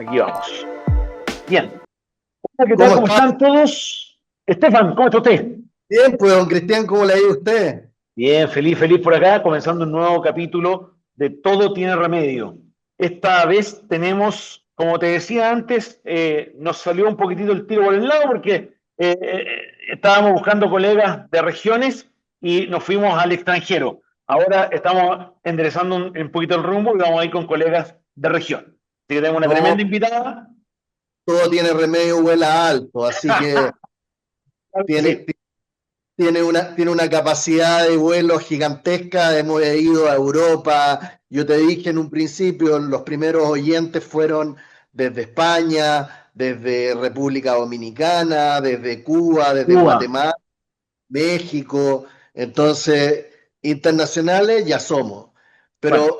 Aquí vamos. Bien. Hola, ¿qué tal? ¿Cómo ¿Cómo está? están todos? Estefan, ¿cómo está usted? Bien, pues, don Cristian, ¿cómo le ha ido a usted? Bien, feliz, feliz por acá, comenzando un nuevo capítulo de Todo tiene remedio. Esta vez tenemos, como te decía antes, nos salió un poquitito el tiro por el lado porque estábamos buscando colegas de regiones y nos fuimos al extranjero. Ahora estamos enderezando un poquito el rumbo y vamos a ir con colegas de región. Así que tenemos una tremenda No, invitada. todo tiene remedio, vuela alto, así que Claro que tiene, sí. tiene una capacidad de vuelo gigantesca. Hemos ido a Europa. Yo te dije en un principio, los primeros oyentes fueron desde España, desde República Dominicana, desde Cuba, desde Cuba. Guatemala, México. Entonces, internacionales ya somos. Bueno, Pero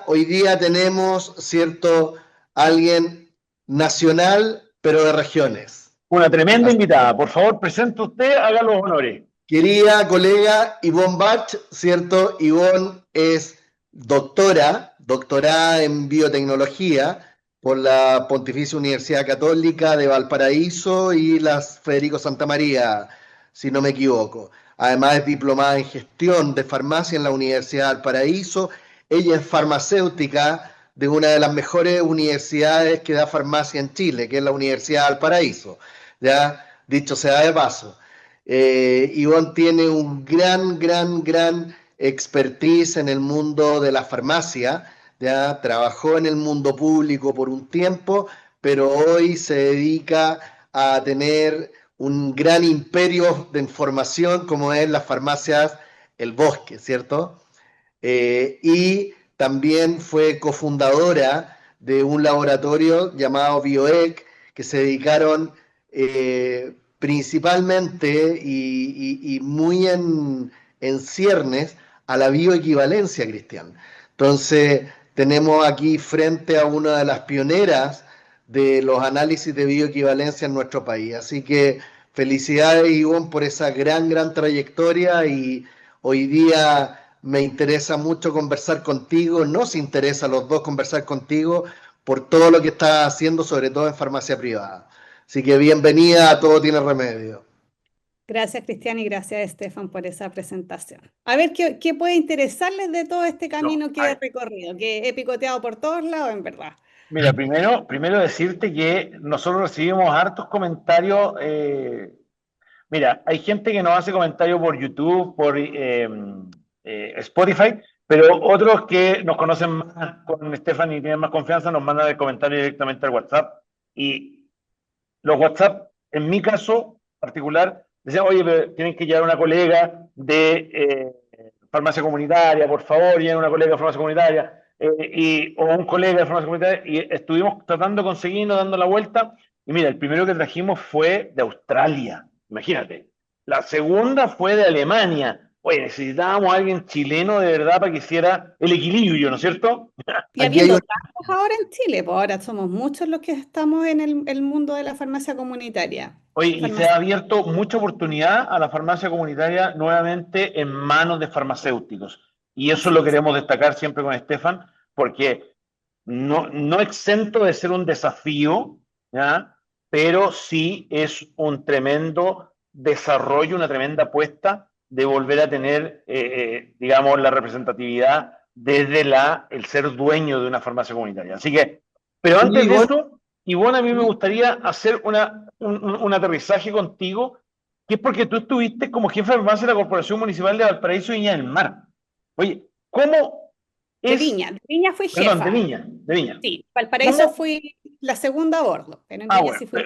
hoy día tenemos, ¿cierto?, alguien nacional, pero de regiones. una tremenda Así, invitada. Por favor, presente usted, haga los honores. querida colega Ivonne Bach, ¿cierto? Ivonne es doctorada en biotecnología por la Pontificia Universidad Católica de Valparaíso y la Federico Santa María, si no me equivoco. Además es diplomada en gestión de farmacia en la Universidad de Valparaíso. Ella es farmacéutica de una de las mejores universidades que da farmacia en Chile, que es la Universidad de Valparaíso. Ya, dicho sea de paso. Ivonne tiene un gran expertise en el mundo de la farmacia. Ya trabajó en el mundo público por un tiempo, pero hoy se dedica a tener un gran imperio de información como es las farmacias El Bosque, ¿cierto? Y también fue cofundadora de un laboratorio llamado BioEC, que se dedicaron principalmente y muy en ciernes a la bioequivalencia, Cristian. Entonces, tenemos aquí frente a una de las pioneras de los análisis de bioequivalencia en nuestro país. Así que felicidades, Ivonne, por esa gran trayectoria y hoy día me interesa mucho conversar contigo, nos interesa a los dos conversar contigo por todo lo que estás haciendo, sobre todo en farmacia privada. Así que bienvenida a Todo Tiene Remedio. Gracias, Cristian, y gracias, Estefan, por esa presentación. A ver, ¿qué puede interesarles de todo este no, camino a que he ver. recorrido? Que he picoteado por todos lados, en verdad. Mira, primero decirte que nosotros recibimos hartos comentarios. Mira, hay gente que nos hace comentarios por YouTube, por Spotify, pero otros que nos conocen más con Stefan y tienen más confianza nos mandan el comentario directamente al WhatsApp. Y los WhatsApp, en mi caso particular, decían, oye, pero tienen que llevar una colega de farmacia comunitaria, por favor, lleven una colega de farmacia comunitaria, o un colega de farmacia comunitaria, y estuvimos tratando de conseguirnos, dando la vuelta, y mira, el primero que trajimos fue de Australia, imagínate. La segunda fue de Alemania. Oye, necesitábamos a alguien chileno de verdad para que hiciera el equilibrio, ¿no es cierto? Y Aquí hay habiendo un, tantos ahora en Chile, pues ahora somos muchos los que estamos en el mundo de la farmacia comunitaria. Oye, y se ha Farmacia. abierto mucha oportunidad a la farmacia comunitaria nuevamente en manos de farmacéuticos. Y eso Así lo es. queremos destacar siempre con Estefan, porque no exento de ser un desafío, ¿ya? Pero sí es un tremendo desarrollo, una tremenda apuesta de volver a tener, digamos, la representatividad desde el ser dueño de una farmacia comunitaria. Así que, pero oye, antes de Ivonne, eso, Ivonne, a mí me gustaría hacer un aterrizaje contigo, que es porque tú estuviste como jefe de farmacia de la Corporación Municipal de Valparaíso y Viña del Mar. Oye, ¿cómo es, De Viña fui perdón, jefa. de Viña, Sí, Valparaíso ¿cómo? fui la segunda a bordo, pero en Ah, Viña bueno, sí fui.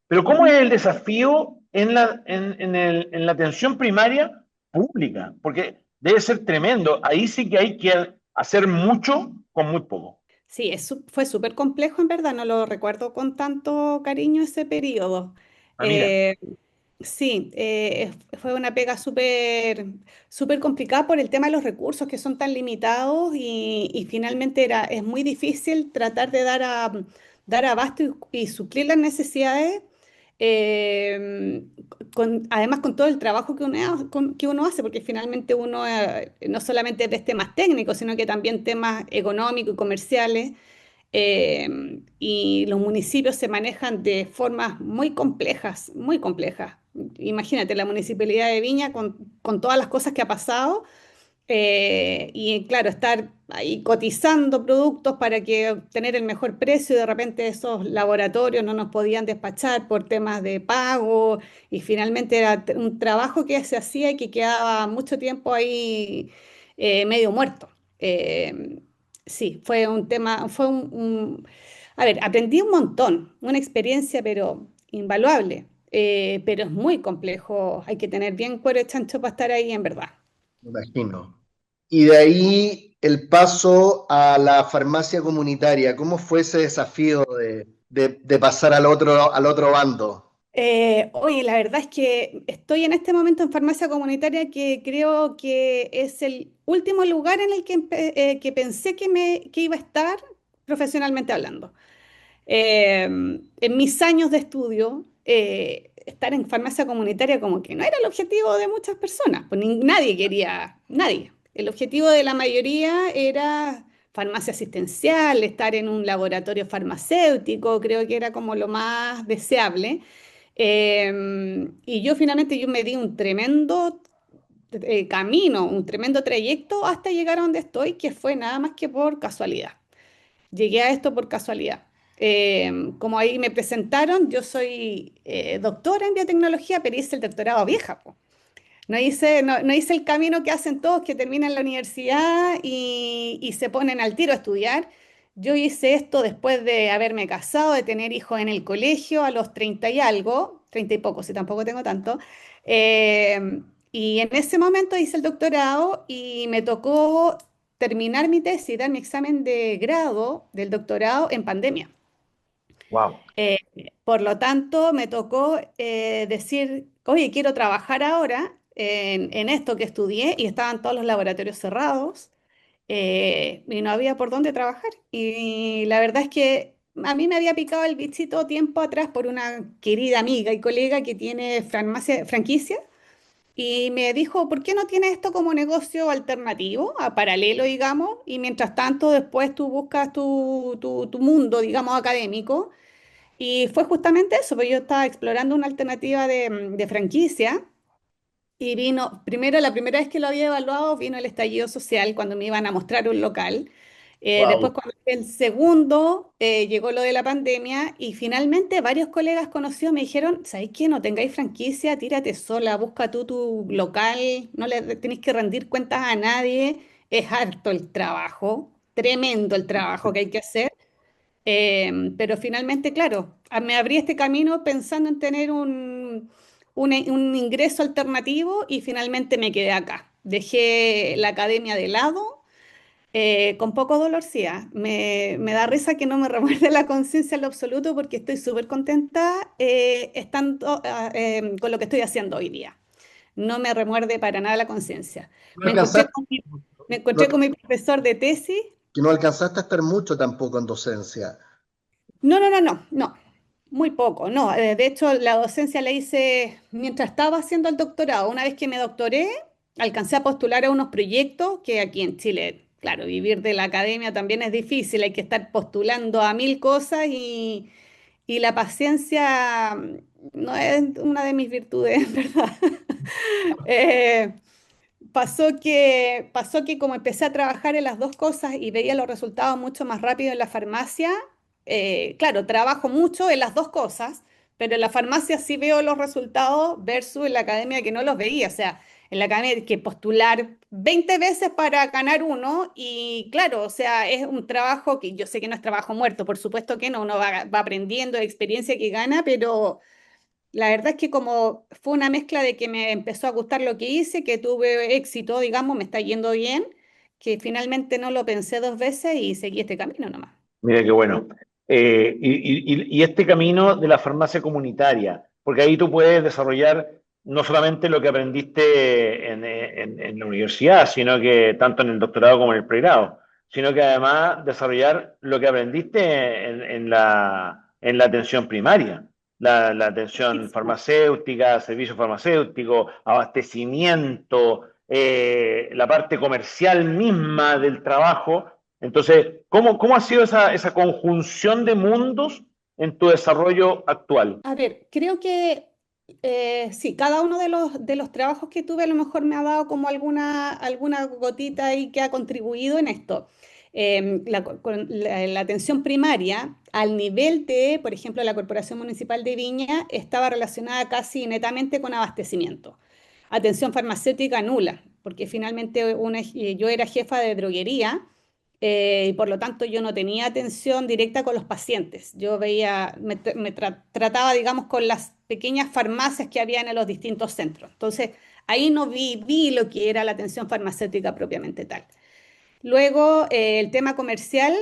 pero ¿cómo es Ujú. el desafío en la atención primaria pública? Porque debe ser tremendo. Ahí sí que hay que hacer mucho con muy poco. Sí, fue súper complejo, en verdad, no lo recuerdo con tanto cariño ese periodo. Ah, mira, Eh, sí, fue una pega súper complicada por el tema de los recursos que son tan limitados y finalmente es muy difícil tratar de dar abasto y suplir las necesidades, eh, además con todo el trabajo que uno hace, porque finalmente uno no solamente ves temas técnicos, sino que también temas económicos y comerciales. y los municipios se manejan de formas muy complejas, muy complejas. Imagínate la municipalidad de Viña con todas las cosas que ha pasado y claro, estar ahí cotizando productos para que obtener el mejor precio y de repente esos laboratorios no nos podían despachar por temas de pago y finalmente era un trabajo que se hacía y que quedaba mucho tiempo ahí medio muerto. Eh, sí, fue un tema, a ver, aprendí un montón, una experiencia pero invaluable, pero es muy complejo, hay que tener bien cuero y chancho para estar ahí en verdad. Me imagino. Y de ahí el paso a la farmacia comunitaria, ¿cómo fue ese desafío de pasar al otro bando? Oye, la verdad es que estoy en este momento en farmacia comunitaria que creo que es el último lugar en el que pensé que iba a estar profesionalmente hablando. En mis años de estudio, estar en farmacia comunitaria como que no era el objetivo de muchas personas, pues nadie quería, nadie. El objetivo de la mayoría era farmacia asistencial, estar en un laboratorio farmacéutico, creo que era como lo más deseable. Y yo finalmente yo me di un tremendo camino, un tremendo trayecto hasta llegar a donde estoy, que fue nada más que por casualidad. Llegué a esto por casualidad. Como ahí me presentaron, yo soy doctora en biotecnología, pero hice el doctorado vieja, po. No hice el camino que hacen todos que terminan la universidad y se ponen al tiro a estudiar. Yo hice esto después de haberme casado, de tener hijos en el colegio a los 30 y algo, 30 y poco, si tampoco tengo tanto. Y en ese momento hice el doctorado y me tocó terminar mi tesis, dar mi examen de grado del doctorado en pandemia. Wow. Eh, por lo tanto, me tocó decir, oye, quiero trabajar ahora en esto que estudié y estaban todos los laboratorios cerrados y no había por dónde trabajar. Y la verdad es que a mí me había picado el bichito tiempo atrás por una querida amiga y colega que tiene farmacia, franquicia y me dijo, ¿por qué no tienes esto como negocio alternativo, a paralelo, digamos? Y mientras tanto, después tú buscas tu mundo, digamos, académico. Y fue justamente eso, pues yo estaba explorando una alternativa de franquicia y vino, primero, la primera vez que lo había evaluado, vino el estallido social cuando me iban a mostrar un local. Después, Wow. cuando el segundo, llegó lo de la pandemia y finalmente varios colegas conocidos me dijeron, ¿sabéis qué? No tengáis franquicia, tírate sola, busca tú tu local, no le tenéis que rendir cuentas a nadie, es harto el trabajo, tremendo el trabajo que hay que hacer. Pero finalmente, claro, me abrí este camino pensando en tener un ingreso alternativo y finalmente me quedé acá. Dejé la academia de lado, con poco dolor, sí. Me da risa que no me remuerde la conciencia en lo absoluto porque estoy súper contenta estando con lo que estoy haciendo hoy día. No me remuerde para nada la conciencia. No Me encontré alcanzaste, con me no- encontré con mi profesor de tesis. que no alcanzaste a estar mucho tampoco en docencia. No, muy poco, no. De hecho, la docencia la hice mientras estaba haciendo el doctorado. Una vez que me doctoré, alcancé a postular a unos proyectos que aquí en Chile, claro, vivir de la academia también es difícil, hay que estar postulando a mil cosas y la paciencia no es una de mis virtudes, en verdad. Eh, pasó que como empecé a trabajar en las dos cosas y veía los resultados mucho más rápido en la farmacia, claro, trabajo mucho en las dos cosas, pero en la farmacia sí veo los resultados versus en la academia que no los veía. O sea, en la academia hay que postular 20 veces para ganar uno y claro, o sea, es un trabajo que yo sé que no es trabajo muerto, por supuesto que no, uno va aprendiendo de experiencia que gana, pero... La verdad es que como fue una mezcla de que me empezó a gustar lo que hice, que tuve éxito, digamos, me está yendo bien, que finalmente no lo pensé dos veces y seguí este camino nomás. Mira qué bueno. Y este camino de la farmacia comunitaria, porque ahí tú puedes desarrollar no solamente lo que aprendiste en la universidad, sino que tanto en el doctorado como en el pregrado, sino que además desarrollar lo que aprendiste en la atención primaria, la atención farmacéutica, servicio farmacéutico, abastecimiento, la parte comercial misma del trabajo Entonces, ¿cómo ha sido esa conjunción de mundos en tu desarrollo actual? A ver, creo que sí, cada uno de los trabajos que tuve a lo mejor me ha dado como alguna gotita ahí que ha contribuido en esto. La atención primaria, al nivel de, por ejemplo, la Corporación Municipal de Viña, estaba relacionada casi netamente con abastecimiento. Atención farmacéutica nula, porque finalmente yo era jefa de droguería y por lo tanto yo no tenía atención directa con los pacientes. Yo veía, trataba, digamos, con las pequeñas farmacias que había en los distintos centros. Entonces, ahí no vi lo que era la atención farmacéutica propiamente tal. Luego, el tema comercial,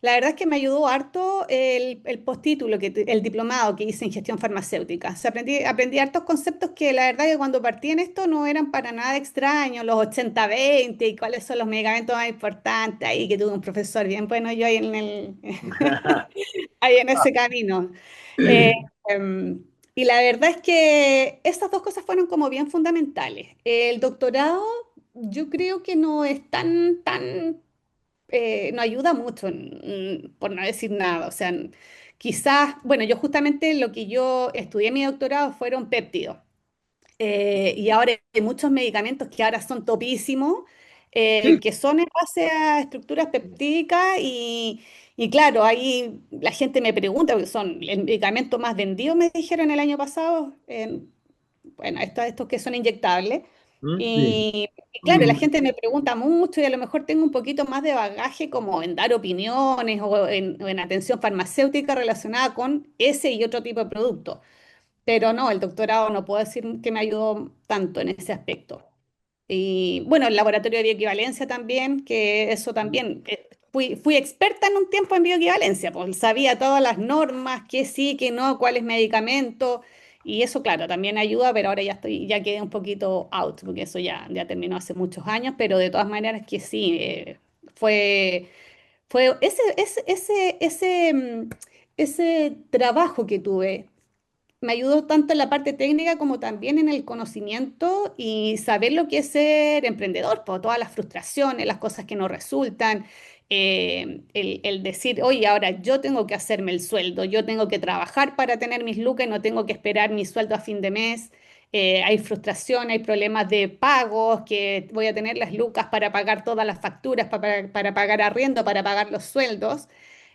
la verdad es que me ayudó harto el postítulo, el diplomado que hice en gestión farmacéutica. O sea, aprendí hartos conceptos que la verdad que cuando partí en esto no eran para nada extraños, los 80-20 y cuáles son los medicamentos más importantes, ahí que tuve un profesor bien bueno yo ahí ahí en ese camino. Eh, y la verdad es que estas dos cosas fueron como bien fundamentales. El doctorado yo creo que no es no ayuda mucho, por no decir nada. O sea, quizás, bueno, yo justamente lo que yo estudié en mi doctorado fueron péptidos. Y ahora hay muchos medicamentos que ahora son topísimos, que son en base a estructuras peptídicas y claro, ahí la gente me pregunta, porque son el medicamento más vendido, me dijeron el año pasado, bueno, estos que son inyectables. ¿Mm? Sí. Y claro, la gente me pregunta mucho y a lo mejor tengo un poquito más de bagaje como en dar opiniones o en atención farmacéutica relacionada con ese y otro tipo de productos. Pero no, el doctorado no puedo decir que me ayudó tanto en ese aspecto. Y bueno, el laboratorio de bioequivalencia también, que eso también, fui experta en un tiempo en bioequivalencia, pues sabía todas las normas, qué sí, qué no, cuáles medicamentos, y eso claro, también ayuda, pero ahora ya quedé un poquito out, porque eso ya terminó hace muchos años, pero de todas maneras que sí, fue, fue ese trabajo que tuve me ayudó tanto en la parte técnica como también en el conocimiento y saber lo que es ser emprendedor, por todas las frustraciones, las cosas que no resultan, el decir, oye, ahora yo tengo que hacerme el sueldo, yo tengo que trabajar para tener mis lucas, no tengo que esperar mi sueldo a fin de mes. Hay frustración, hay problemas de pagos, que voy a tener las lucas para pagar todas las facturas, para pagar arriendo, para pagar los sueldos,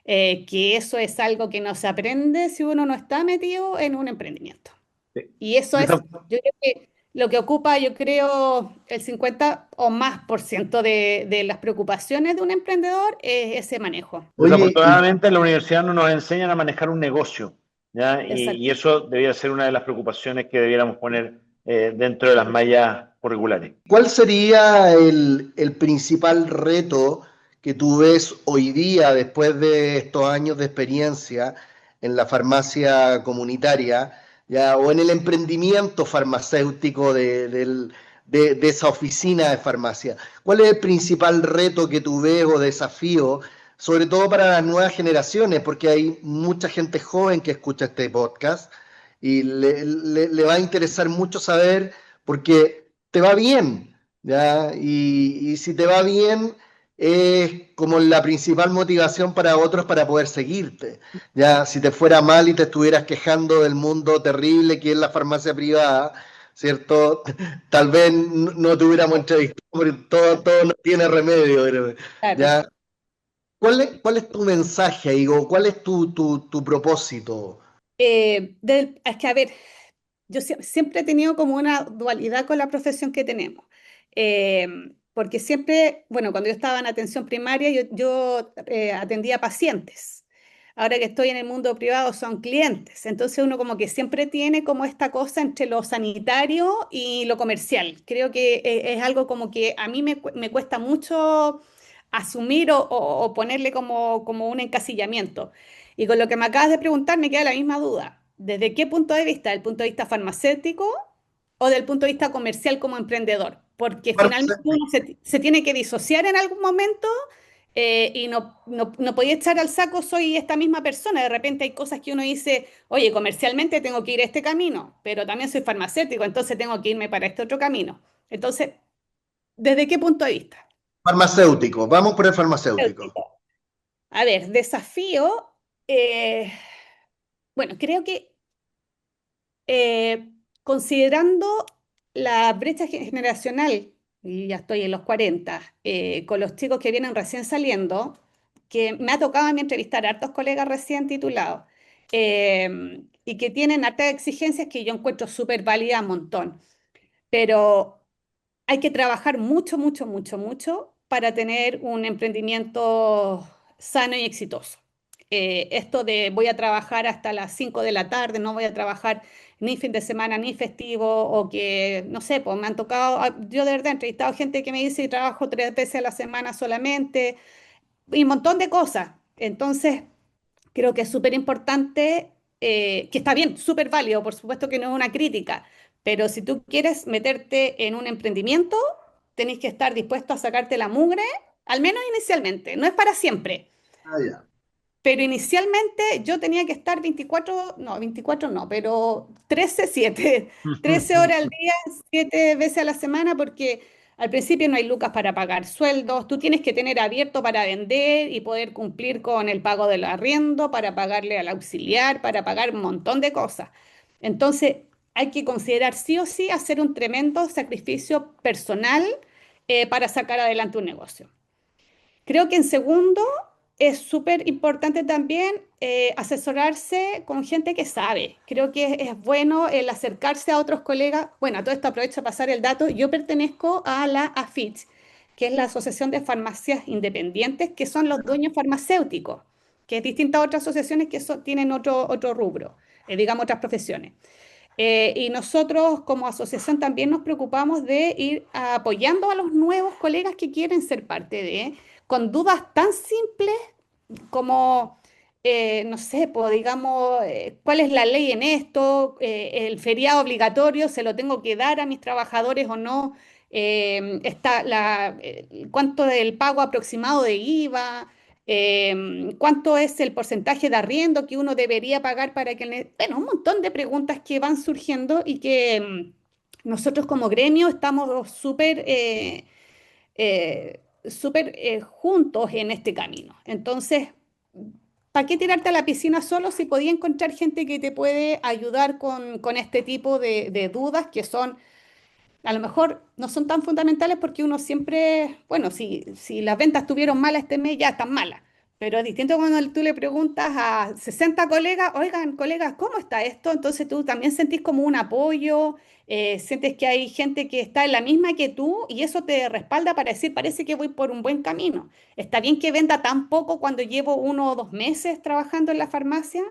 que eso es algo que no se aprende si uno no está metido en un emprendimiento. Sí. Y eso es, yo creo que lo que ocupa, yo creo, el 50 o más por ciento de las preocupaciones de un emprendedor es ese manejo. Oye, Desafortunadamente, en la universidad no nos enseñan a manejar un negocio, ¿ya? Y Exacto. eso debería ser una de las preocupaciones que debiéramos poner dentro de las mallas curriculares. ¿cuál sería el principal reto que tú ves hoy día después de estos años de experiencia en la farmacia comunitaria, ya, o en el emprendimiento farmacéutico de esa oficina de farmacia? ¿Cuál es el principal reto que tú ves o desafío, sobre todo para las nuevas generaciones? Porque hay mucha gente joven que escucha este podcast y le va a interesar mucho saber, porque te va bien, ¿ya? Y si te va bien, es como la principal motivación para otros para poder seguirte, ¿ya? Si te fuera mal y te estuvieras quejando del mundo terrible que es la farmacia privada, ¿cierto? Tal vez no te hubiéramos entrevistado, porque todo no tiene remedio, Claro. ¿ya? ¿Cuál es tu mensaje, Igo? ¿Cuál es tu propósito? Es que, a ver, yo siempre he tenido como una dualidad con la profesión que tenemos. Eh, Porque siempre, bueno, cuando yo estaba en atención primaria, yo atendía pacientes. Ahora que estoy en el mundo privado son clientes. Entonces uno como que siempre tiene como esta cosa entre lo sanitario y lo comercial. Creo que es algo como que a mí me cuesta mucho asumir o ponerle como un encasillamiento. Y con lo que me acabas de preguntar me queda la misma duda. ¿Desde qué punto de vista? ¿Del punto de vista farmacéutico o del punto de vista comercial como emprendedor? Porque finalmente uno se tiene que disociar en algún momento y no podía echar al saco soy esta misma persona. De repente hay cosas que uno dice, oye, comercialmente tengo que ir a este camino, pero también soy farmacéutico, entonces tengo que irme para este otro camino. Entonces, ¿desde qué punto de vista? Farmacéutico, vamos por el farmacéutico. A ver, desafío, bueno, creo que eh, considerando la brecha generacional, y ya estoy en los 40, con los chicos que vienen recién saliendo, que me ha tocado a mí entrevistar a hartos colegas recién titulados, y que tienen hartas exigencias que yo encuentro súper válidas, un montón, pero hay que trabajar mucho, mucho, mucho, mucho para tener un emprendimiento sano y exitoso. Esto de voy a trabajar hasta las 5 de la tarde, no voy a trabajar ni fin de semana ni festivo, o que, no sé, pues me han tocado, yo de verdad he entrevistado gente que me dice que trabajo 3 veces a la semana solamente, y un montón de cosas. Entonces, creo que es súper importante, que está bien, súper válido, por supuesto que no es una crítica, pero si tú quieres meterte en un emprendimiento, tenés que estar dispuesto a sacarte la mugre, al menos inicialmente, no es para siempre. Ah, ya. Pero inicialmente yo tenía que estar 24 no, pero 13 horas al día, 7 veces a la semana, porque al principio no hay lucas para pagar sueldos, tú tienes que tener abierto para vender y poder cumplir con el pago del arriendo, para pagarle al auxiliar, para pagar un montón de cosas. Entonces, hay que considerar sí o sí hacer un tremendo sacrificio personal, para sacar adelante un negocio. Creo que en segundo es súper importante también, asesorarse con gente que sabe. Creo que es bueno el acercarse a otros colegas. Bueno, a todo esto aprovecho a pasar el dato. Yo pertenezco a la AFIT, que es la Asociación de Farmacias Independientes, que son los dueños farmacéuticos, que es distinta a otras asociaciones que tienen otro rubro, digamos otras profesiones. Y nosotros como asociación también nos preocupamos de ir apoyando a los nuevos colegas que quieren ser parte de, con dudas tan simples como, no sé, pues, digamos, ¿cuál es la ley en esto? ¿El feriado obligatorio se lo tengo que dar a mis trabajadores o no? ¿Cuánto del pago aproximado de IVA? ¿Cuánto es el porcentaje de arriendo que uno debería pagar para que... Bueno, un montón de preguntas que van surgiendo y que, nosotros como gremio estamos súper juntos en este camino. Entonces, ¿para qué tirarte a la piscina solo si podía encontrar gente que te puede ayudar con este tipo de dudas que son, a lo mejor no son tan fundamentales, porque uno siempre, bueno, si las ventas estuvieron malas este mes, ya están malas. Pero es distinto cuando tú le preguntas a 60 colegas, oigan, colegas, ¿cómo está esto? Entonces tú también sentís como un apoyo, sientes que hay gente que está en la misma que tú, y eso te respalda para decir, parece que voy por un buen camino. Está bien que venda tan poco cuando llevo 1 o 2 meses trabajando en la farmacia.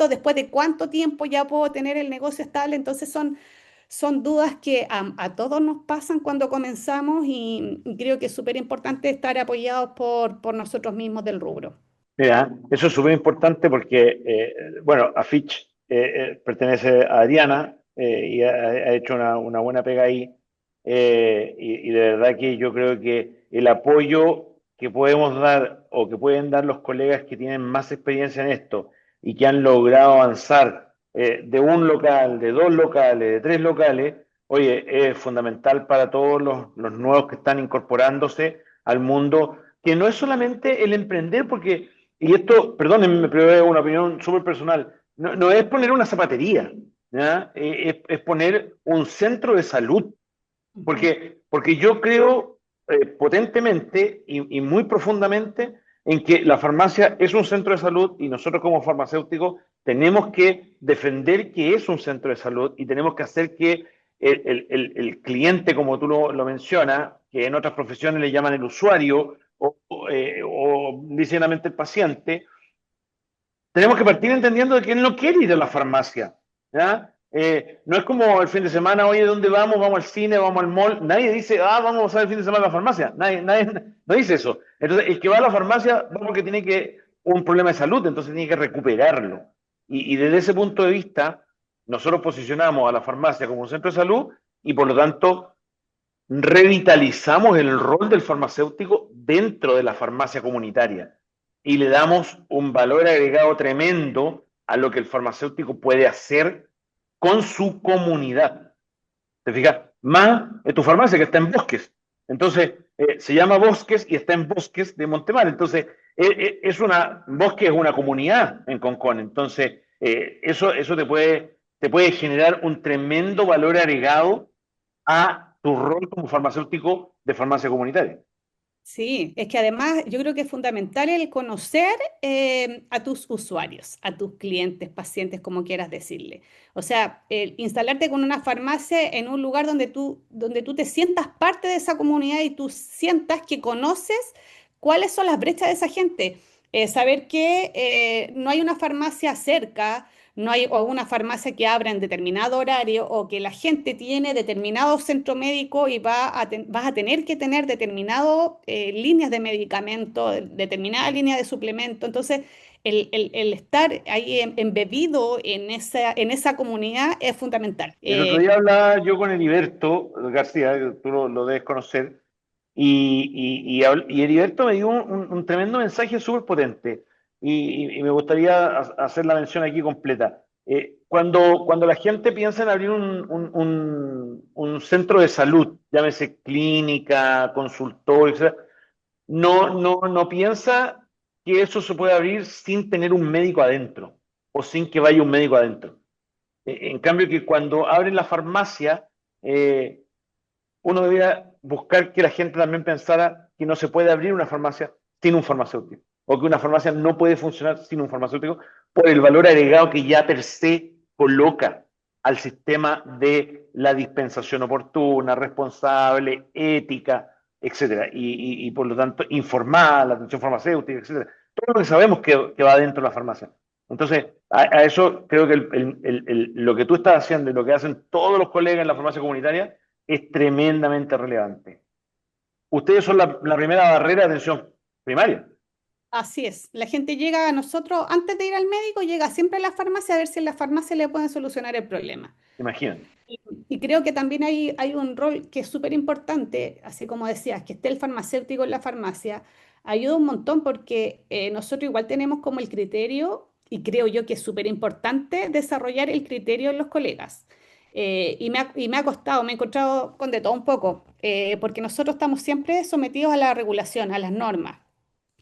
Después de cuánto tiempo ya puedo tener el negocio estable? Entonces son dudas que a todos nos pasan cuando comenzamos, y creo que es súper importante estar apoyados por nosotros mismos del rubro. Mira, eso es súper importante porque, bueno, Afich pertenece a Adriana, y ha hecho una buena pega ahí. Y de verdad que yo creo que el apoyo que podemos dar o que pueden dar los colegas que tienen más experiencia en esto y que han logrado avanzar, de un local, de dos locales, de tres locales, oye, es fundamental para todos los nuevos que están incorporándose al mundo, que no es solamente el emprender, porque y esto, perdónenme, pero es una opinión súper personal, no es poner una zapatería, ¿ya? Es poner un centro de salud, Ujú. porque yo creo, potentemente y muy profundamente en que la farmacia es un centro de salud, y nosotros como farmacéuticos tenemos que defender que es un centro de salud, y tenemos que hacer que el cliente, como tú lo mencionas, que en otras profesiones le llaman el usuario, o ligeramente el paciente, tenemos que partir entendiendo de que él no quiere ir a la farmacia, ¿ya? No es como el fin de semana, oye, ¿dónde vamos? Vamos al cine, vamos al mall. Nadie dice, vamos a ver el fin de semana a la farmacia. Nadie no dice eso. Entonces, el que va a la farmacia va porque tiene un problema de salud, entonces tiene que recuperarlo. Y desde ese punto de vista, nosotros posicionamos a la farmacia como un centro de salud, y por lo tanto revitalizamos el rol del farmacéutico dentro de la farmacia comunitaria, y le damos un valor agregado tremendo a lo que el farmacéutico puede hacer con su comunidad. ¿Te fijas? Más en tu farmacia, que está en Bosques. Entonces, se llama Bosques y está en Bosques de Montemar. Entonces, Bosque es una comunidad en Concón, entonces eso te puede generar un tremendo valor agregado a tu rol como farmacéutico de farmacia comunitaria. Sí, es que además yo creo que es fundamental el conocer a tus usuarios, a tus clientes, pacientes, como quieras decirle. O sea, el instalarte con una farmacia en un lugar donde tú te sientas parte de esa comunidad y tú sientas que conoces cuáles son las brechas de esa gente. Saber que no hay una farmacia cerca, no hay o una farmacia que abra en determinado horario o que la gente tiene determinado centro médico y vas a tener que tener determinadas líneas de medicamento, determinada línea de suplemento. Entonces, el estar ahí embebido en esa comunidad es fundamental. El otro día hablaba yo con Heriberto García, que tú lo debes conocer, y Heriberto me dio un tremendo mensaje súper potente, y me gustaría hacer la mención aquí completa. Cuando la gente piensa en abrir un centro de salud, llámese clínica, consultorio, etcétera, no piensa que eso se puede abrir sin tener un médico adentro o sin que vaya un médico adentro. En cambio, que cuando abren la farmacia, eh, uno debería buscar que la gente también pensara que no se puede abrir una farmacia sin un farmacéutico, o que una farmacia no puede funcionar sin un farmacéutico por el valor agregado que ya per se coloca al sistema de la dispensación oportuna, responsable, ética, etcétera, y por lo tanto informada, la atención farmacéutica, etcétera. Todo lo que sabemos que va dentro de la farmacia. Entonces, a eso creo que lo que tú estás haciendo y lo que hacen todos los colegas en la farmacia comunitaria es tremendamente relevante. Ustedes son la primera barrera de atención primaria, Así es, la gente llega a nosotros, antes de ir al médico, llega siempre a la farmacia a ver si en la farmacia le pueden solucionar el problema. imagínate. Y creo que también hay un rol que es súper importante, así como decías, que esté el farmacéutico en la farmacia, ayuda un montón porque nosotros igual tenemos como el criterio, y creo yo que es súper importante desarrollar el criterio en los colegas. Y me ha costado, me he encontrado con de todo un poco, porque nosotros estamos siempre sometidos a la regulación, a las normas.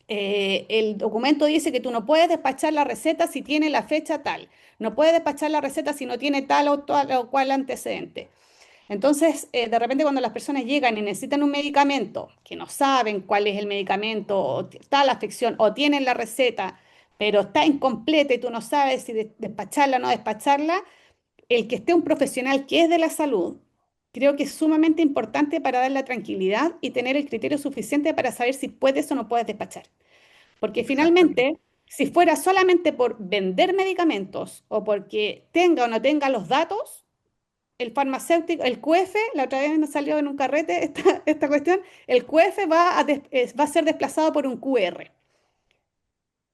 El documento dice que tú no puedes despachar la receta si tiene la fecha tal, no puedes despachar la receta si no tiene tal o cual antecedente. Entonces, de repente cuando las personas llegan y necesitan un medicamento, que no saben cuál es el medicamento, o está la afección, o tienen la receta, pero está incompleta y tú no sabes si despacharla o no despacharla, el que esté un profesional que es de la salud, creo que es sumamente importante para dar la tranquilidad y tener el criterio suficiente para saber si puedes o no puedes despachar. Porque Exactamente. finalmente, si fuera solamente por vender medicamentos o porque tenga o no tenga los datos, el farmacéutico, el QF, la otra vez nos salió en un carrete esta cuestión, el QF va a ser desplazado por un QR,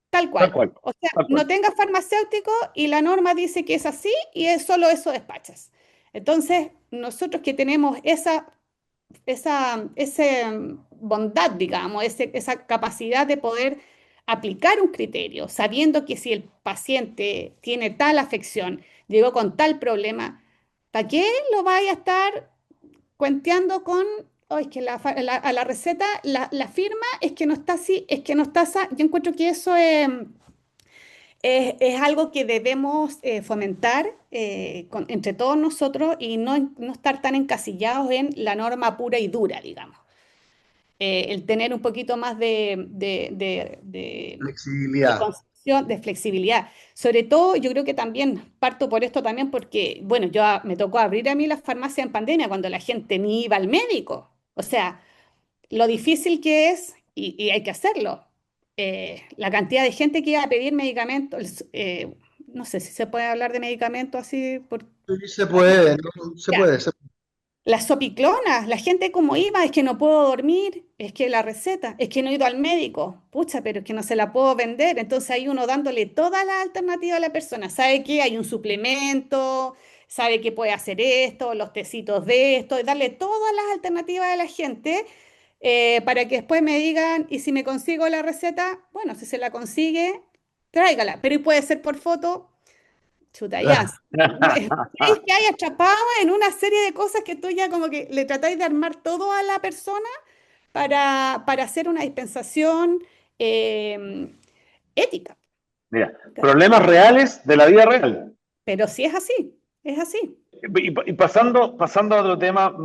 tal Tal cual. cual, O sea, tal no cual. tengas farmacéutico y la norma dice que es así y es solo eso despachas. Entonces, nosotros que tenemos esa bondad, digamos, esa capacidad de poder aplicar un criterio, sabiendo que si el paciente tiene tal afección, llegó con tal problema, ¿para qué lo vaya a estar cuenteando con, oh, es que a la receta la firma es que no está así, es que no está así? Yo encuentro que eso es algo que debemos fomentar entre todos nosotros y no estar tan encasillados en la norma pura y dura, digamos. El tener un poquito más de Flexibilidad. concepción, de flexibilidad. Sobre todo, yo creo que también parto por esto también porque, bueno, me tocó abrir a mí la farmacia en pandemia cuando la gente ni iba al médico. O sea, lo difícil que es, y hay que hacerlo. La cantidad de gente que iba a pedir medicamentos, no sé si se puede hablar de medicamentos así por... Sí, se puede, ¿no? Se Ya, puede. las sopiclonas, la gente como iba, es que no puedo dormir, es que la receta, es que no he ido al médico, pucha, pero es que no se la puedo vender. Entonces hay uno dándole toda la alternativa a la persona. Sabe que hay un suplemento, sabe que puede hacer esto, los tecitos de esto, y darle todas las alternativas a la gente para que después me digan, y si me consigo la receta, bueno, si se la consigue, tráigala, pero y puede ser por foto. Chuta, ya. Es que hay atrapado en una serie de cosas que tú ya como que le tratáis de armar todo a la persona para hacer una dispensación ética. Mira, ¿Cachai? problemas reales de la vida real. Pero sí es así, es así. Y pasando a otro tema,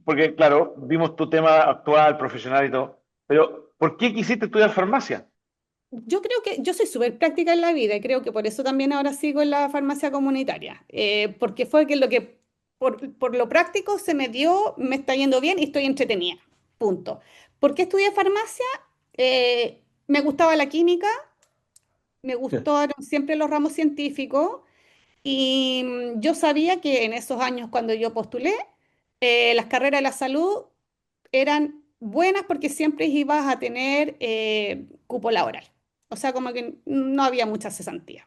porque claro, vimos tu tema actual, profesional y todo, pero ¿por qué quisiste estudiar farmacia? Yo creo que yo soy súper práctica en la vida y creo que por eso también ahora sigo en la farmacia comunitaria, porque fue que por lo práctico se me dio, me está yendo bien y estoy entretenida. Punto. ¿Por qué estudié farmacia? Me gustaba la química, me gustaron siempre los ramos científicos y yo sabía que en esos años cuando yo postulé, las carreras de la salud eran buenas porque siempre ibas a tener cupo laboral. O sea, como que no había mucha cesantía.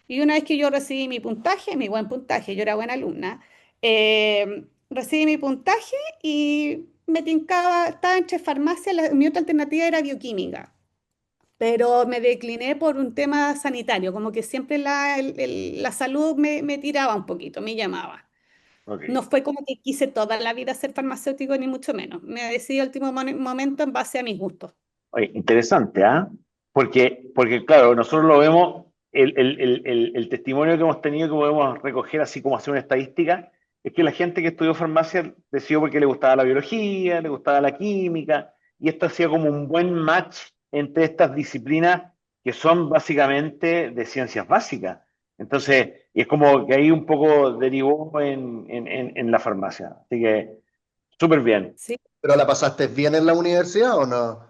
Y una vez que yo recibí mi puntaje, mi buen puntaje, yo era buena alumna, recibí mi puntaje y me tincaba, estaba entre farmacia, mi otra alternativa era bioquímica, pero me decliné por un tema sanitario, como que siempre la salud me tiraba un poquito, me llamaba. No Ok. fue como que quise toda la vida ser farmacéutico, ni mucho menos. Me decidí al último momento en base a mis gustos. Oye, interesante, ¿ah? Porque, claro, nosotros lo vemos, el testimonio que hemos tenido, que podemos recoger así como hacer una estadística, es que la gente que estudió farmacia decidió porque le gustaba la biología, le gustaba la química, y esto hacía como un buen match entre estas disciplinas que son básicamente de ciencias básicas. Entonces, y es como que ahí un poco derivó en la farmacia. Así que, súper bien. Sí, ¿Pero la pasaste bien en la universidad o no?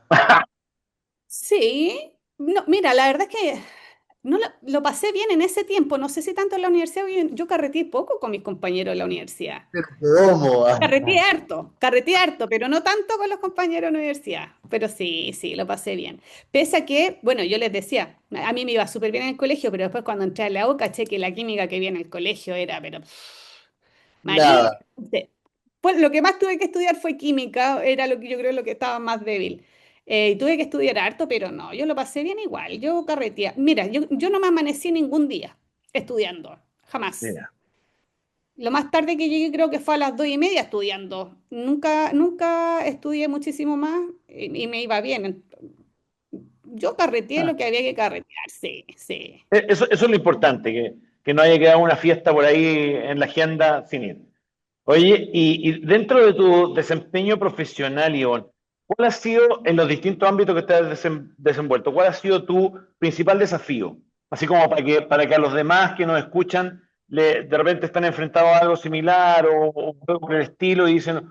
sí. No, mira, la verdad es que no lo pasé bien en ese tiempo. No sé si tanto en la universidad, yo carreteé poco con mis compañeros de la universidad. ¿Pero cómo? Carreteé harto, pero no tanto con los compañeros de la universidad. Pero sí, sí, lo pasé bien. Pese a que, bueno, yo les decía, a mí me iba súper bien en el colegio, pero después cuando entré a la U, caché que la química que había en el colegio era, pero María, Nada. pues lo que más tuve que estudiar fue química, era lo que yo creo lo que estaba más débil. Y tuve que estudiar harto, pero no, yo lo pasé bien igual, yo carretía. Mira, yo no me amanecí ningún día estudiando, jamás. Mira. Lo más tarde que llegué creo que fue a las 2:30 estudiando. Nunca estudié muchísimo más y me iba bien. Yo carreteé lo que había que carretear, sí, sí. Eso es lo importante, que no haya quedado una fiesta por ahí en la agenda sin ir. Oye, y dentro de tu desempeño profesional, Ivonne, ¿cuál ha sido, en los distintos ámbitos que te has desenvuelto, cuál ha sido tu principal desafío? Así como para que a los demás que nos escuchan de repente están enfrentados a algo similar o algo por el estilo y dicen,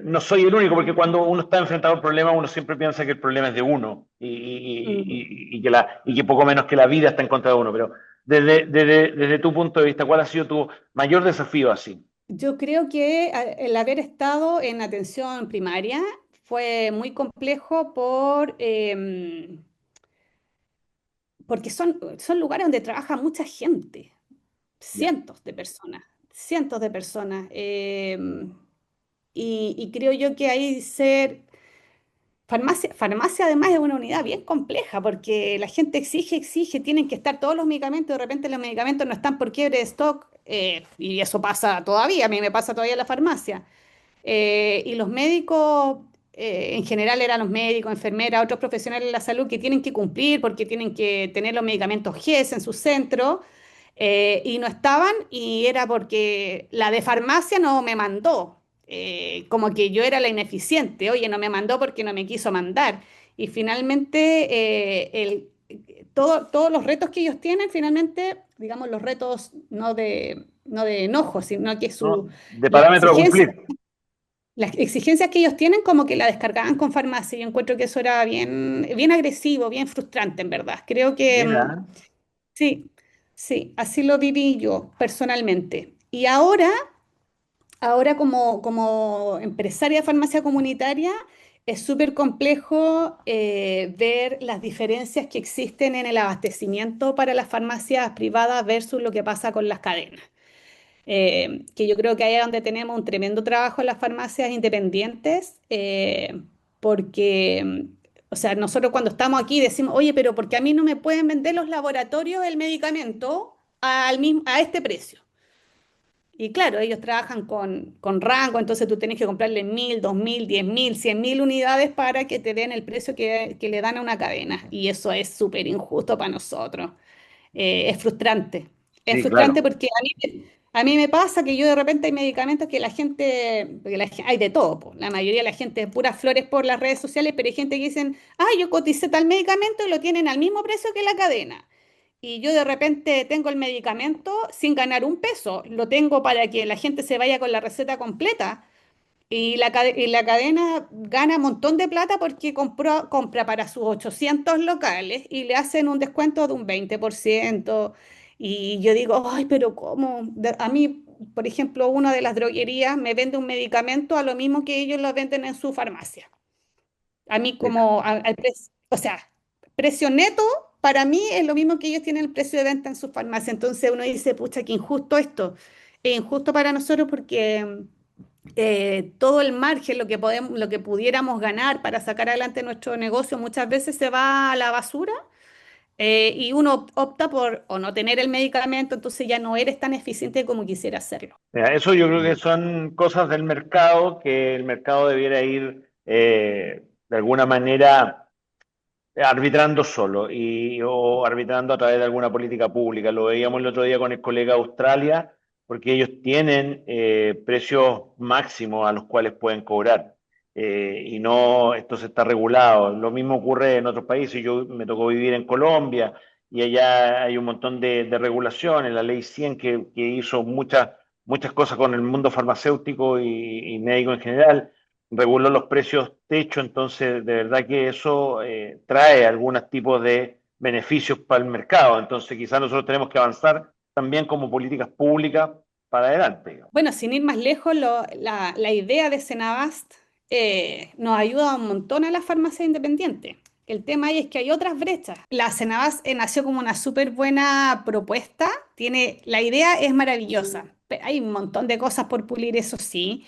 no soy el único, porque cuando uno está enfrentado al problema, uno siempre piensa que el problema es de uno Mm. y que poco menos que la vida está en contra de uno. Pero desde tu punto de vista, ¿cuál ha sido tu mayor desafío así? Yo creo que el haber estado en atención primaria fue muy complejo porque son lugares donde trabaja mucha gente, Ya. cientos de personas. Y creo yo que ahí ser farmacia además es una unidad bien compleja porque la gente exige, tienen que estar todos los medicamentos, de repente los medicamentos no están por quiebre de stock, y eso pasa todavía, a mí me pasa todavía en la farmacia. Y los médicos, en general eran los médicos, enfermeras, otros profesionales de la salud que tienen que cumplir porque tienen que tener los medicamentos GES en su centro, y no estaban y era porque la de farmacia no me mandó, como que yo era la ineficiente, oye, no me mandó porque no me quiso mandar. Y finalmente, todos los retos que ellos tienen, finalmente, digamos, los retos no de enojo, sino que ¿No? De las parámetro a exigencias cumplir. las exigencias que ellos tienen como que la descargaban con farmacia. Yo encuentro que eso era bien, bien agresivo, bien frustrante, en verdad. Creo que Mira. sí, sí, así lo viví yo personalmente. Y ahora como empresaria de farmacia comunitaria, es súper complejo ver las diferencias que existen en el abastecimiento para las farmacias privadas versus lo que pasa con las cadenas, que yo creo que ahí es donde tenemos un tremendo trabajo en las farmacias independientes, porque, o sea, nosotros cuando estamos aquí decimos, oye, pero ¿por qué a mí no me pueden vender los laboratorios el medicamento a este precio? Y claro, ellos trabajan con rango, entonces tú tienes que comprarle 1.000, 2.000, 10.000, 100.000 unidades para que te den el precio que le dan a una cadena. Y eso es súper injusto para nosotros. Es frustrante. Es Sí, frustrante claro. porque a mí me pasa que yo de repente hay medicamentos que la gente, porque hay de todo, po. La mayoría de la gente es puras flores por las redes sociales, pero hay gente que dicen, ah, yo coticé tal medicamento y lo tienen al mismo precio que la cadena. Y yo de repente tengo el medicamento sin ganar un peso, lo tengo para que la gente se vaya con la receta completa. Y la cadena gana un montón de plata porque compra para sus 800 locales y le hacen un descuento de un 20%. Y yo digo, ay, pero ¿cómo? A mí, por ejemplo, una de las droguerías me vende un medicamento a lo mismo que ellos lo venden en su farmacia. A mí Mira. como al precio, o sea, precio neto para mí es lo mismo que ellos tienen el precio de venta en su farmacia. Entonces uno dice, pucha, qué injusto esto. Es injusto para nosotros porque todo el margen, lo que pudiéramos ganar para sacar adelante nuestro negocio, muchas veces se va a la basura y uno opta por o no tener el medicamento, entonces ya no eres tan eficiente como quisiera hacerlo. Mira, eso yo creo que son cosas del mercado, que el mercado debiera ir de alguna manera arbitrando solo o arbitrando a través de alguna política pública. Lo veíamos el otro día con el colega de Australia, porque ellos tienen precios máximos a los cuales pueden cobrar. Y no, esto se está regulado. Lo mismo ocurre en otros países. Yo me tocó vivir en Colombia y allá hay un montón de regulaciones. La ley 100 que hizo muchas cosas con el mundo farmacéutico y médico en general reguló los precios techo, entonces de verdad que eso trae algunos tipos de beneficios para el mercado. Entonces quizás nosotros tenemos que avanzar también como políticas públicas para adelante, digamos. Bueno, sin ir más lejos, la idea de Senabast nos ayuda un montón a las farmacias independientes. El tema ahí es que hay otras brechas. La Senabast nació como una súper buena propuesta. La idea es maravillosa. Hay un montón de cosas por pulir, eso sí,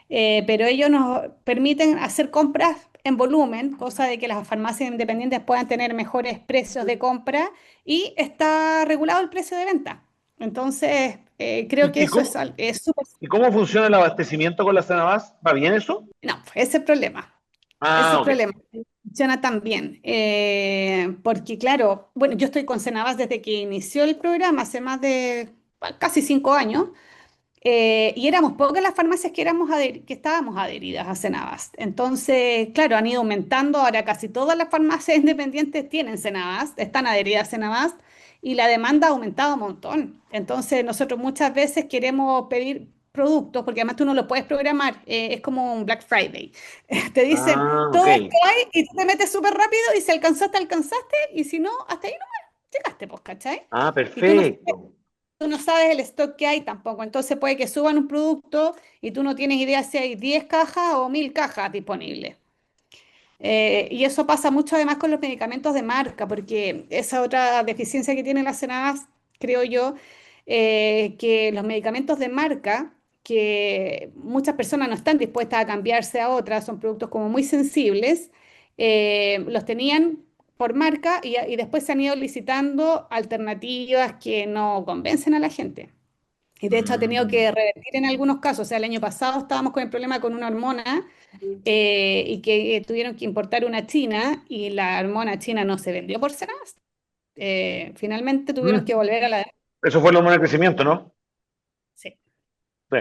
pero ellos nos permiten hacer compras en volumen, cosa de que las farmacias independientes puedan tener mejores precios de compra y está regulado el precio de venta. Entonces, creo que ¿Y eso cómo, es súper. y cómo funciona el abastecimiento con la Cenabás? ¿Va bien eso? No, ese es el problema. Ese es Ah, el ok. problema. No funciona tan bien. Porque, claro, bueno, yo estoy con Senabas desde que inició el programa, hace más de casi 5 años. Y éramos pocas las farmacias que estábamos adheridas a Senabast. Entonces, claro, han ido aumentando. Ahora casi todas las farmacias independientes tienen Senabast, están adheridas a Senabast y la demanda ha aumentado un montón. Entonces, nosotros muchas veces queremos pedir productos, porque además tú no lo puedes programar, es como un Black Friday. Te dicen, Ah, ok. todo esto hay y tú te metes súper rápido y si alcanzaste, alcanzaste y si no, hasta ahí no llegaste, pues, ¿cachai? Ah, Y perfecto. tú no sabes el stock que hay tampoco. Entonces puede que suban un producto y tú no tienes idea si hay 10 cajas o 1.000 cajas disponibles. Y eso pasa mucho además con los medicamentos de marca, porque esa otra deficiencia que tienen las cenadas, creo yo, que los medicamentos de marca, que muchas personas no están dispuestas a cambiarse a otras, son productos como muy sensibles, los tenían por marca y después se han ido licitando alternativas que no convencen a la gente. Y de hecho ha tenido que Mm. revertir en algunos casos. O sea, el año pasado estábamos con el problema con una hormona y que tuvieron que importar una china y la hormona china no se vendió por Senabast. Finalmente tuvieron que Mm. volver a la. Eso fue el hormona de crecimiento, ¿no? Sí, Sí.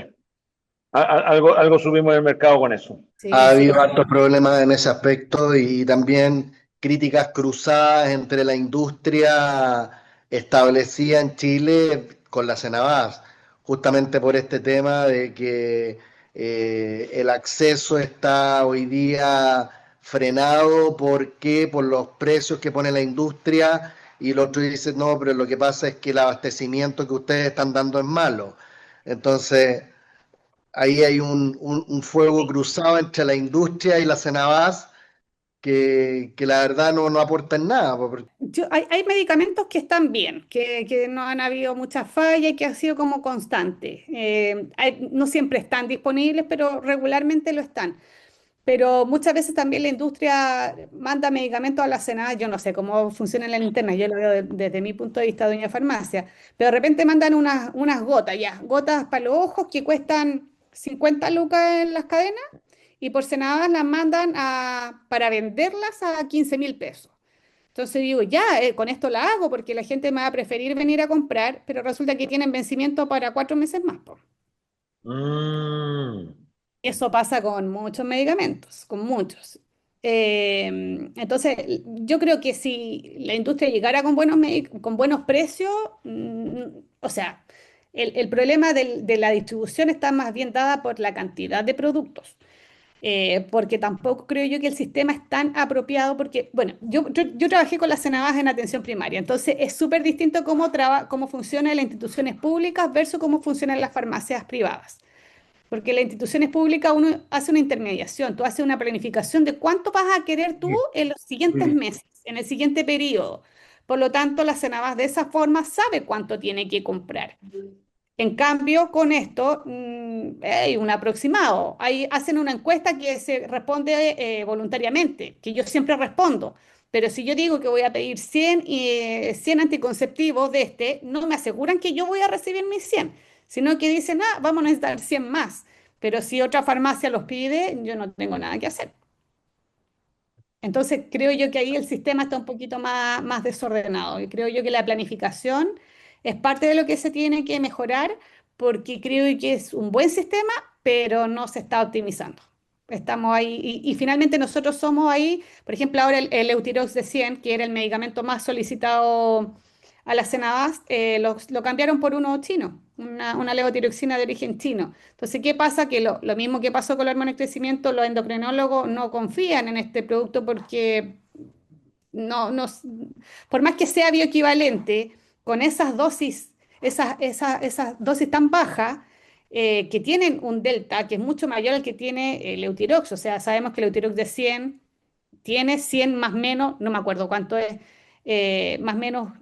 Algo subimos en el mercado con eso. Ha sí, sí, habido sí. hartos problemas en ese aspecto y también críticas cruzadas entre la industria establecida en Chile con la Cenabás, justamente por este tema de que el acceso está hoy día frenado por los precios que pone la industria y el otro dice, no, pero lo que pasa es que el abastecimiento que ustedes están dando es malo. Entonces ahí hay un fuego cruzado entre la industria y la Cenabás que la verdad no aportan nada. Hay medicamentos que están bien, que no han habido muchas fallas y que ha sido como constante. No siempre están disponibles, pero regularmente lo están. pero muchas veces también la industria manda medicamentos a la Senada. Yo no sé cómo funciona en la interna, yo lo veo desde mi punto de vista, doña farmacia, pero de repente mandan unas gotas, ya, gotas para los ojos que cuestan 50 lucas en las cadenas y por Senada las mandan para venderlas a 15.000 pesos. Entonces digo, ya, con esto la hago porque la gente me va a preferir venir a comprar, pero resulta que tienen vencimiento para 4 meses más, po. Mm. Eso pasa con muchos medicamentos, con muchos. Entonces, yo creo que si la industria llegara con con buenos precios, o sea, el problema de la distribución está más bien dada por la cantidad de productos. Porque tampoco creo yo que el sistema es tan apropiado, porque, bueno, yo trabajé con las Senabas en atención primaria, entonces es súper distinto cómo funcionan las instituciones públicas versus cómo funcionan las farmacias privadas. Porque en las instituciones públicas uno hace una intermediación, tú haces una planificación de cuánto vas a querer tú Sí, en los siguientes sí. meses, en el siguiente periodo. Por lo tanto, la Senabas de esa forma sabe cuánto tiene que comprar. En cambio, con esto hay un aproximado. Ahí hacen una encuesta que se responde voluntariamente, que yo siempre respondo. Pero si yo digo que voy a pedir 100 anticonceptivos de no me aseguran que yo voy a recibir mis 100, sino que dicen, vamos a necesitar 100 más. Pero si otra farmacia los pide, yo no tengo nada que hacer. Entonces, creo yo que ahí el sistema está un poquito más desordenado y creo yo que la planificación es parte de lo que se tiene que mejorar porque creo que es un buen sistema, pero no se está optimizando. Estamos ahí y finalmente nosotros somos ahí, por ejemplo, ahora el Eutirox de 100, que era el medicamento más solicitado a la Senabas, lo cambiaron por uno chino, una levotiroxina de origen chino. Entonces, ¿qué pasa? Que lo mismo que pasó con el hormona de crecimiento, los endocrinólogos no confían en este producto porque no, por más que sea bioequivalente, con esas dosis, esas dosis tan bajas, que tienen un delta que es mucho mayor al que tiene el Eutirox. O sea, sabemos que el Eutirox de 100 tiene 100 más menos, no me acuerdo cuánto es, más menos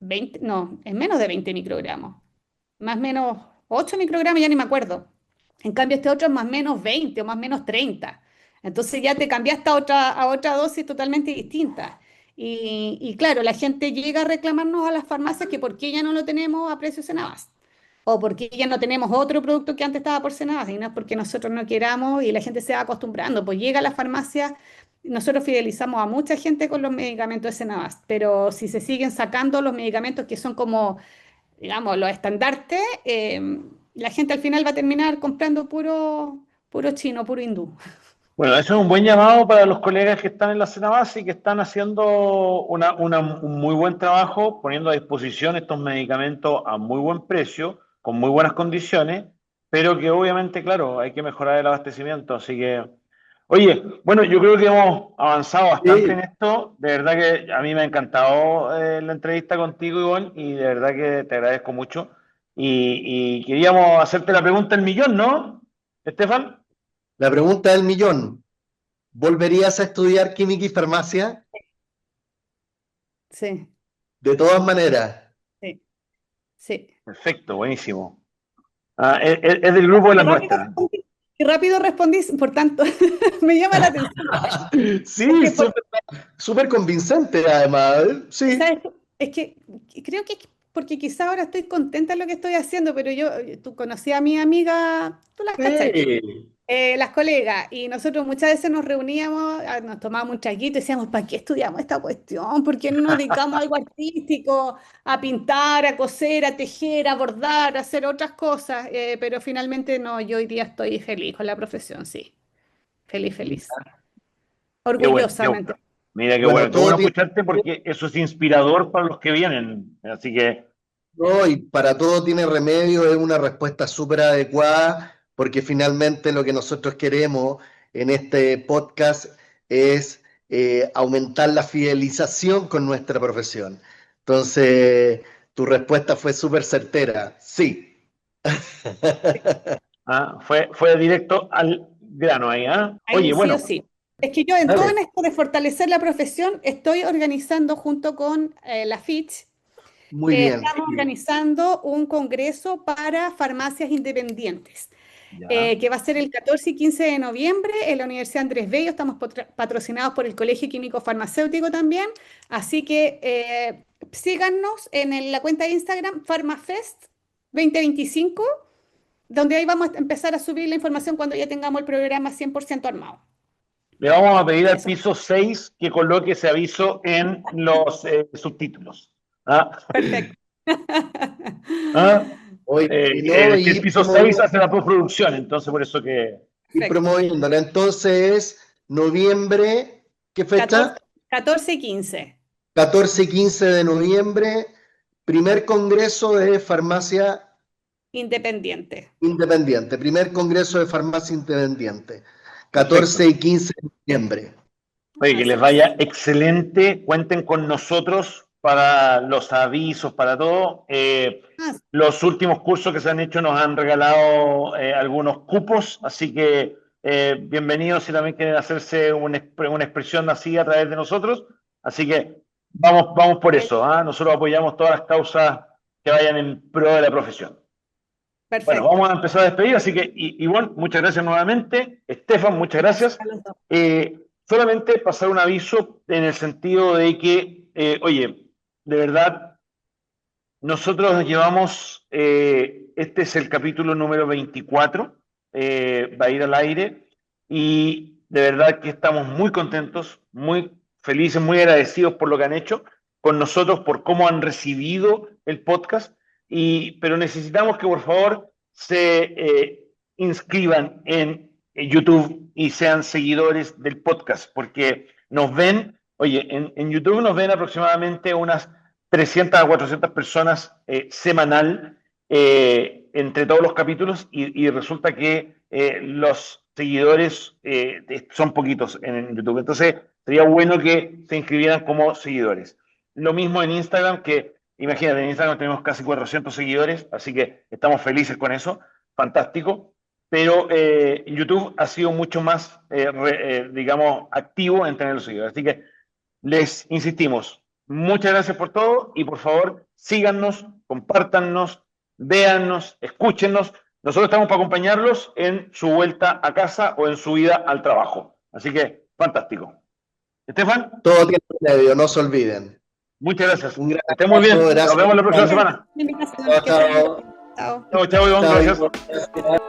20, no, es menos de 20 microgramos, más menos 8 microgramos, ya ni me acuerdo. En cambio, este otro es más menos 20 o más menos 30. Entonces ya te cambiaste a otra dosis totalmente distinta. Y claro, la gente llega a reclamarnos a las farmacias que por qué ya no lo tenemos a precios Senabas. O porque ya no tenemos otro producto que antes estaba por Senabas. Y no es porque nosotros no queramos y la gente se va acostumbrando. Pues llega a la farmacia, nosotros fidelizamos a mucha gente con los medicamentos de Senabas. Pero si se siguen sacando los medicamentos que son como digamos, los estandartes, la gente al final va a terminar comprando puro chino, puro hindú. Bueno, eso es un buen llamado para los colegas que están en la cena base y que están haciendo un muy buen trabajo poniendo a disposición estos medicamentos a muy buen precio, con muy buenas condiciones, pero que obviamente, claro, hay que mejorar el abastecimiento. Así que, oye, bueno, yo creo que hemos avanzado bastante en Sí. esto. De verdad que a mí me ha encantado la entrevista contigo, Ivonne, y de verdad que te agradezco mucho. Y queríamos hacerte la pregunta del millón, ¿no, Estefan? La pregunta del millón, ¿volverías a estudiar química y farmacia? Sí, De todas maneras. sí, sí. Perfecto, buenísimo. Ah, es del grupo de Qué las rápido nuestras. respondí, qué rápido respondí, por tanto, me llama la atención. Es Sí, que, súper convincente además. Sí. ¿sabes? Es que creo que es porque quizá ahora estoy contenta en lo que estoy haciendo, pero tú conocí a mi amiga, tú las cachai, Sí. las colegas, y nosotros muchas veces nos reuníamos, nos tomábamos un traguito y decíamos, ¿para qué estudiamos esta cuestión? ¿Por qué no nos dedicamos a algo artístico, a pintar, a coser, a tejer, a bordar, a hacer otras cosas? Pero finalmente no, yo hoy día estoy feliz con la profesión, sí, feliz, feliz, Qué bueno, qué orgullosamente. bueno. Mira, Bueno, qué bueno todo tiene, escucharte porque eso es inspirador para los que vienen. Así que, no, y para todo tiene remedio, es una respuesta súper adecuada, porque finalmente lo que nosotros queremos en este podcast es aumentar la fidelización con nuestra profesión. Entonces, tu respuesta fue súper certera. Sí. fue directo al grano ahí, ¿ah? Oye, Ahí sí o bueno, sí. Es que yo en todo Dale. esto de fortalecer la profesión estoy organizando junto con la Fitch. Muy bien. Estamos organizando un congreso para farmacias independientes. Ya. que va a ser el 14 y 15 de noviembre en la Universidad Andrés Bello. Estamos patrocinados por el Colegio Químico Farmacéutico también. Así que síganos en la cuenta de Instagram PharmaFest 2025, donde ahí vamos a empezar a subir la información cuando ya tengamos el programa 100% armado. Le vamos a pedir al Eso. piso 6 que coloque ese aviso en los subtítulos. ¿Ah? Perfecto. ¿Ah? Oye, Que el piso 6 hace la postproducción, entonces por eso que... y Perfecto. promoviéndola. Entonces, noviembre, ¿qué fecha? 14 y 15. 14 y 15 de noviembre, primer congreso de farmacia Independiente. independiente, primer congreso de farmacia independiente, 14 Perfecto. y 15 de noviembre. Oye, que les vaya excelente. Cuenten con nosotros para los avisos, para todo. Ah, Los últimos cursos que se han hecho nos han regalado algunos cupos, así que bienvenidos si también quieren hacerse una expresión así a través de nosotros. Así que vamos por eso. ¿Ah? Nosotros apoyamos todas las causas que vayan en pro de la profesión. Bueno, perfecto. vamos a empezar a despedir, así que Ivonne, muchas gracias nuevamente. Estefan, muchas gracias. Solamente pasar un aviso en el sentido de que, oye, de verdad, nosotros llevamos, este es el capítulo número 24, va a ir al aire, y de verdad que estamos muy contentos, muy felices, muy agradecidos por lo que han hecho con nosotros, por cómo han recibido el podcast, pero necesitamos que por favor se inscriban en YouTube y sean seguidores del podcast, porque nos ven, oye, en YouTube nos ven aproximadamente unas 300 a 400 personas semanal entre todos los capítulos y resulta que los seguidores son poquitos en YouTube. Entonces, sería bueno que se inscribieran como seguidores. Lo mismo en Instagram, que imagínate, en Instagram tenemos casi 400 seguidores, así que estamos felices con eso, fantástico. Pero YouTube ha sido mucho más, digamos, activo en tener los seguidores. Así que les insistimos, muchas gracias por todo y por favor síganos, compártannos, véannos, escúchenos. Nosotros estamos para acompañarlos en su vuelta a casa o en su ida al trabajo. Así que, fantástico. Estefan, Todo tiene remedio, no se olviden. muchas gracias. Un gran Que estén muy bien. abrazo, Nos gracias. vemos la próxima semana. Invitación, Chao, que estén bien. chao. Chao. Chao, chao, Iván. Chao, Gracias. Ivonne.